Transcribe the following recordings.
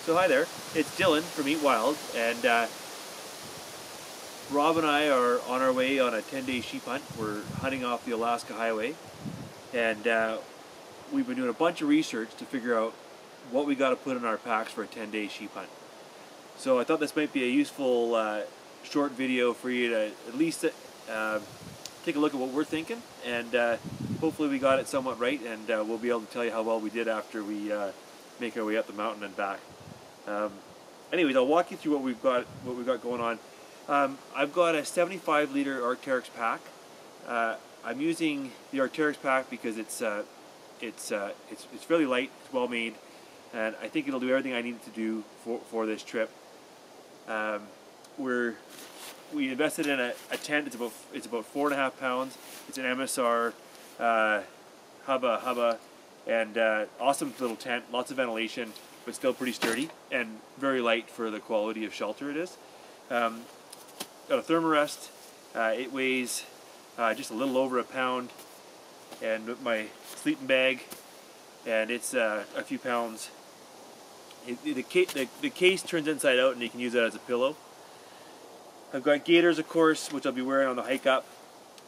So hi there, it's Dylan from Eat Wild, and Rob and I are on our way on a 10-day sheep hunt. We're hunting off the Alaska Highway, and we've been doing a bunch of research to figure out what we got to put in our packs for a 10-day sheep hunt. So I thought this might be a useful short video for you to at least take a look at what we're thinking, and hopefully we got it somewhat right, and we'll be able to tell you how well we did after we make our way up the mountain and back. Anyways, I'll walk you through what we've got going on. I've got a 75-liter Arc'teryx pack. I'm using the Arc'teryx pack because it's fairly light, it's well made, and I think it'll do everything I need it to do for this trip. We invested in a tent. It's about 4.5 pounds. It's an MSR Hubba, and awesome little tent, lots of ventilation, but still pretty sturdy and very light for the quality of shelter it is. Got a Thermarest. It weighs just a little over a pound, and my sleeping bag, and it's a few pounds. The case turns inside out, and you can use that as a pillow. I've got gaiters, of course, which I'll be wearing on the hike up.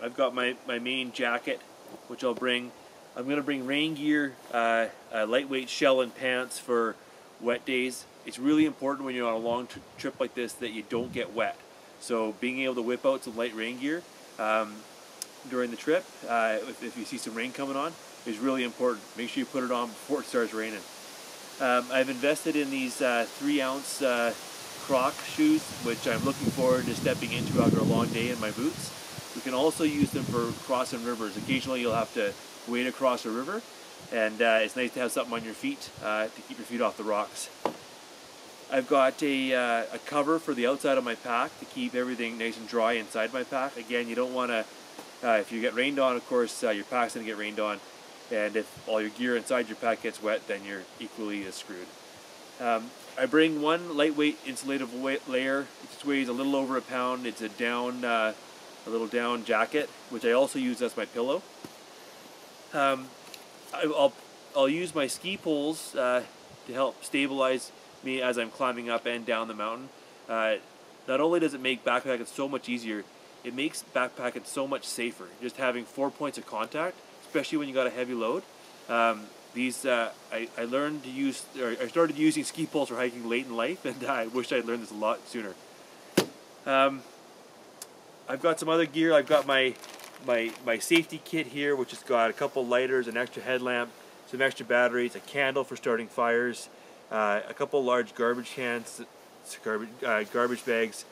I've got my main jacket, which I'll bring. I'm going to bring rain gear, a lightweight shell and pants for wet days. It's really important when you're on a long trip like this that you don't get wet. So being able to whip out some light rain gear during the trip, if you see some rain coming on, is really important. Make sure you put it on before it starts raining. I've invested in these 3-ounce Croc shoes, which I'm looking forward to stepping into after a long day in my boots. We can also use them for crossing rivers. Occasionally you'll have to wade across a river, and it's nice to have something on your feet to keep your feet off the rocks. I've got a cover for the outside of my pack to keep everything nice and dry inside my pack. Again, you don't want to, if you get rained on, of course, your pack's going to get rained on, and if all your gear inside your pack gets wet, then you're equally as screwed. I bring one lightweight insulative layer. It just weighs a little over a pound. It's a little down jacket, which I also use as my pillow. I'll use my ski poles to help stabilize me as I'm climbing up and down the mountain. Not only does it make backpacking so much easier, it makes backpacking so much safer. Just having 4 points of contact, especially when you got a heavy load. I learned to use, or I started using ski poles for hiking late in life, and I wish I'd learned this a lot sooner. I've got some other gear. I've got my safety kit here, which has got a couple lighters, an extra headlamp, some extra batteries, a candle for starting fires, a couple large garbage cans, garbage bags,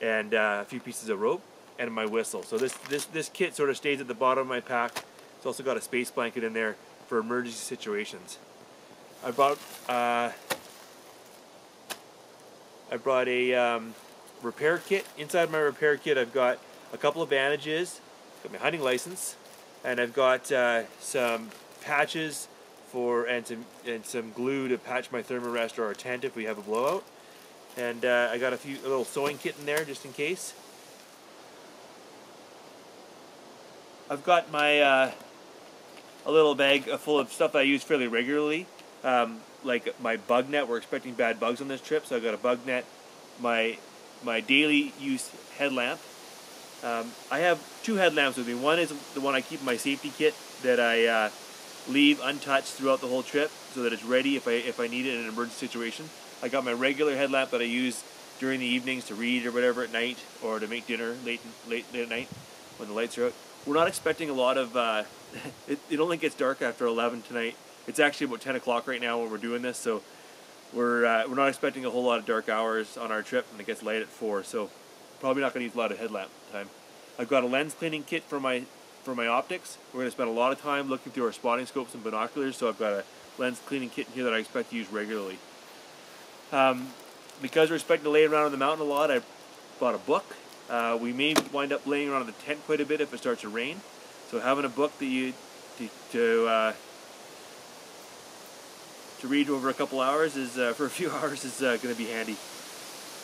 and a few pieces of rope, and my whistle. So this kit sort of stays at the bottom of my pack. It's also got a space blanket in there for emergency situations. I brought a repair kit. Inside my repair kit, I've got a couple of bandages, got my hunting license, and I've got some patches and some glue to patch my Thermarest or our tent if we have a blowout. And I got a little sewing kit in there just in case. I've got my a little bag full of stuff that I use fairly regularly, like my bug net. We're expecting bad bugs on this trip, so I've got a bug net, my daily use headlamp. I have 2 headlamps with me. One is the one I keep in my safety kit that I leave untouched throughout the whole trip, so that it's ready if I need it in an emergency situation. I got my regular headlamp that I use during the evenings to read or whatever at night, or to make dinner late at night when the lights are out. We're not expecting a lot of. It only gets dark after 11 tonight. It's actually about 10 o'clock right now when we're doing this, so we're not expecting a whole lot of dark hours on our trip, and it gets light at 4. So probably not going to use a lot of headlamp time. I've got a lens cleaning kit for my optics. We're going to spend a lot of time looking through our spotting scopes and binoculars, so I've got a lens cleaning kit in here that I expect to use regularly. Because we're expecting to lay around on the mountain a lot, I bought a book. We may wind up laying around in the tent quite a bit if it starts to rain. So having a book that to read over a couple hours is for a few hours is going to be handy.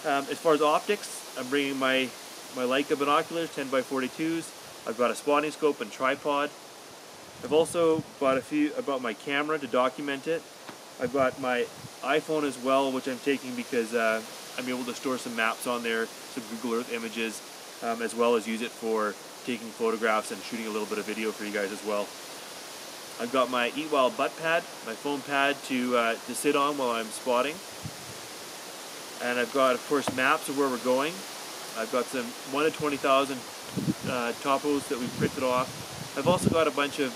As far as optics, I'm bringing my Leica binoculars, 10x42s. I've got a spotting scope and tripod. I've also bought I bought my camera to document it. I've got my iPhone as well, which I'm taking because I'm able to store some maps on there, some Google Earth images, as well as use it for taking photographs and shooting a little bit of video for you guys as well. I've got my Eat Wild butt pad, my foam pad to sit on while I'm spotting. And I've got, of course, maps of where we're going. I've got some 1 to 20,000 topos that we've printed off. I've also got a bunch of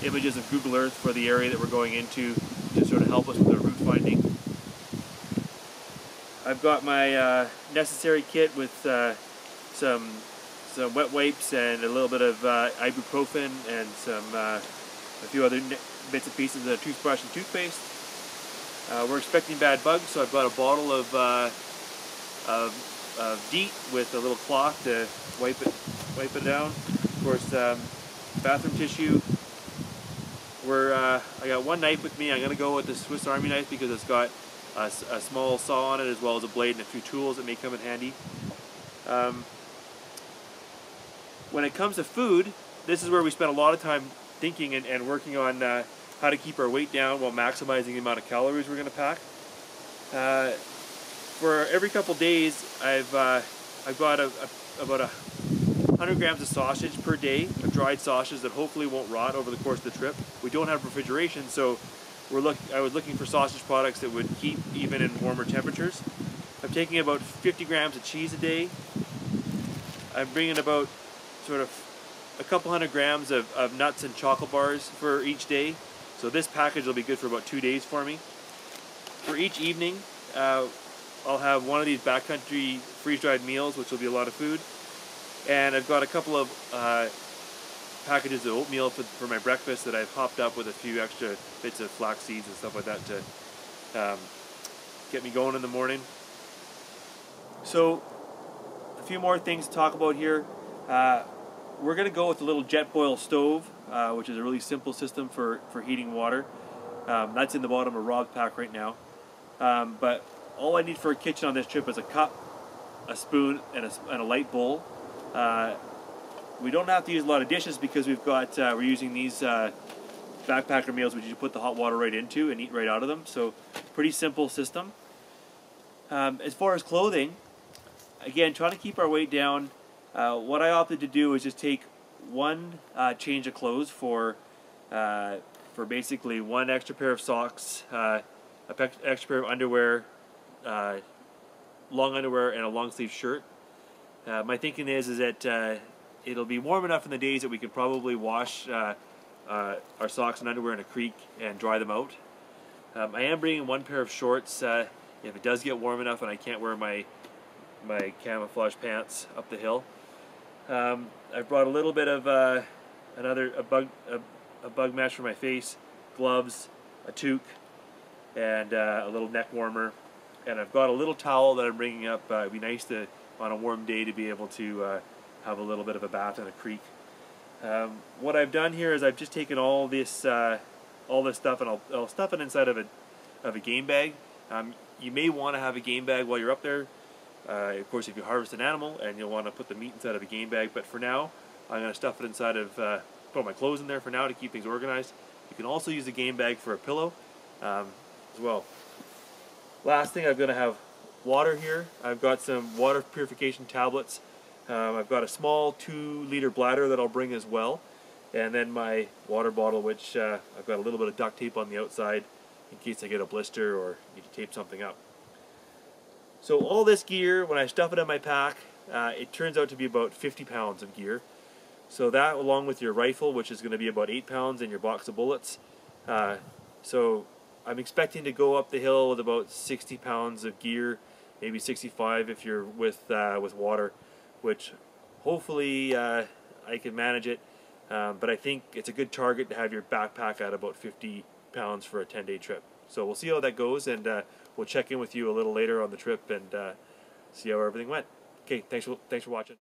images of Google Earth for the area that we're going into to sort of help us with our route finding. I've got my necessary kit with some wet wipes and a little bit of ibuprofen and a few other bits and pieces of toothbrush and toothpaste. We're expecting bad bugs, so I've got a bottle of DEET with a little cloth to wipe it down. Of course, bathroom tissue. I got one knife with me. I'm going to go with the Swiss Army knife because it's got a small saw on it as well as a blade and a few tools that may come in handy. When it comes to food, this is where we spend a lot of time thinking and working on how to keep our weight down while maximizing the amount of calories we're going to pack. For every couple days, I've got about 100 grams of sausage per day, of dried sausage that hopefully won't rot over the course of the trip. We don't have refrigeration, so I was looking for sausage products that would keep even in warmer temperatures. I'm taking about 50 grams of cheese a day. I'm bringing about sort of a couple hundred grams of nuts and chocolate bars for each day. So this package will be good for about 2 days for me. For each evening, I'll have one of these backcountry freeze-dried meals, which will be a lot of food. And I've got a couple of packages of oatmeal for my breakfast that I've hopped up with a few extra bits of flax seeds and stuff like that to get me going in the morning. So, a few more things to talk about here. We're going to go with a little Jetboil stove, which is a really simple system for heating water. That's in the bottom of Rob's pack right now. But all I need for a kitchen on this trip is a cup, a spoon, and a light bowl. We don't have to use a lot of dishes because we're using these backpacker meals which you put the hot water right into and eat right out of them. So pretty simple system. As far as clothing, again, trying to keep our weight down. What I opted to do is just take one change of clothes for basically one extra pair of socks, an extra pair of underwear, long underwear, and a long sleeve shirt. My thinking is that it'll be warm enough in the days that we can probably wash our socks and underwear in a creek and dry them out. I am bringing one pair of shorts if it does get warm enough and I can't wear my camouflage pants up the hill. I've brought a little bit of a bug mesh for my face, gloves, a toque, and a little neck warmer. And I've got a little towel that I'm bringing up. It'd be nice to, on a warm day, to be able to have a little bit of a bath in a creek. What I've done here is I've just taken all this stuff and I'll stuff it inside of a game bag. You may want to have a game bag while you're up there. Of course, if you harvest an animal and you'll want to put the meat inside of a game bag, but for now, I'm going to stuff it inside of, put my clothes in there for now to keep things organized. You can also use a game bag for a pillow as well. Last thing, I'm going to have water here. I've got some water purification tablets. I've got a small 2-liter bladder that I'll bring as well. And then my water bottle, which I've got a little bit of duct tape on the outside in case I get a blister or need to tape something up. So all this gear, when I stuff it in my pack, it turns out to be about 50 pounds of gear. So that, along with your rifle, which is going to be about 8 pounds, and your box of bullets. So I'm expecting to go up the hill with about 60 pounds of gear, maybe 65 if you're with water, which hopefully I can manage it. But I think it's a good target to have your backpack at about 50 pounds for a 10-day trip. So we'll see how that goes, and we'll check in with you a little later on the trip and see how everything went. Okay, thanks for watching.